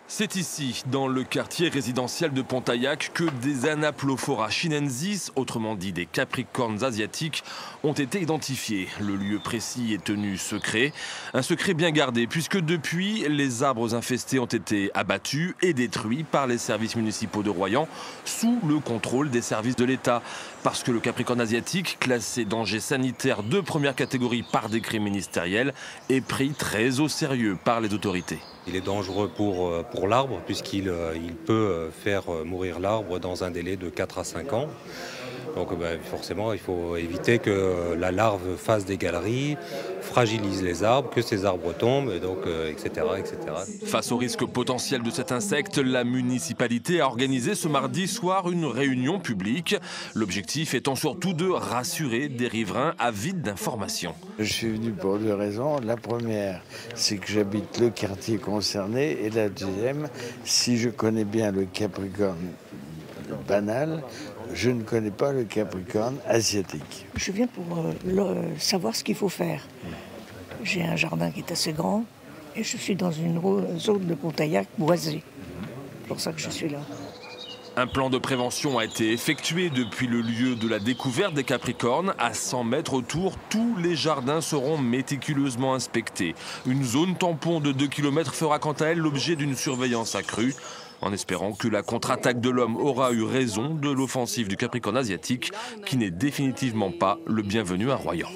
C'est ici, dans le quartier résidentiel de Pontaillac, que des Anaplophora chinensis, autrement dit des capricornes asiatiques, ont été identifiés. Le lieu précis est tenu secret. Un secret bien gardé, puisque depuis, les arbres infestés ont été abattus et détruits par les services municipaux de Royan, sous le contrôle des services de l'État. Parce que le capricorne asiatique, classé danger sanitaire de première catégorie par décret ministériel, est pris très au sérieux par les autorités. Il est dangereux pour l'arbre puisqu'il peut faire mourir l'arbre dans un délai de 4 à 5 ans. Donc forcément, il faut éviter que la larve fasse des galeries, fragilise les arbres, que ces arbres tombent, et donc, etc., etc. Face au risque potentiel de cet insecte, la municipalité a organisé ce mardi soir une réunion publique. L'objectif étant surtout de rassurer des riverains avides d'informations. Je suis venu pour deux raisons. La première, c'est que j'habite le quartier concerné. Et la deuxième, si je connais bien le capricorne banal, je ne connais pas le capricorne asiatique. Je viens pour savoir ce qu'il faut faire. J'ai un jardin qui est assez grand et je suis dans une zone de Pontaillac boisée. C'est pour ça que je suis là. Un plan de prévention a été effectué depuis le lieu de la découverte des capricornes. À 100 mètres autour, tous les jardins seront méticuleusement inspectés. Une zone tampon de 2 km fera quant à elle l'objet d'une surveillance accrue, en espérant que la contre-attaque de l'homme aura eu raison de l'offensive du capricorne asiatique, qui n'est définitivement pas le bienvenu à Royan.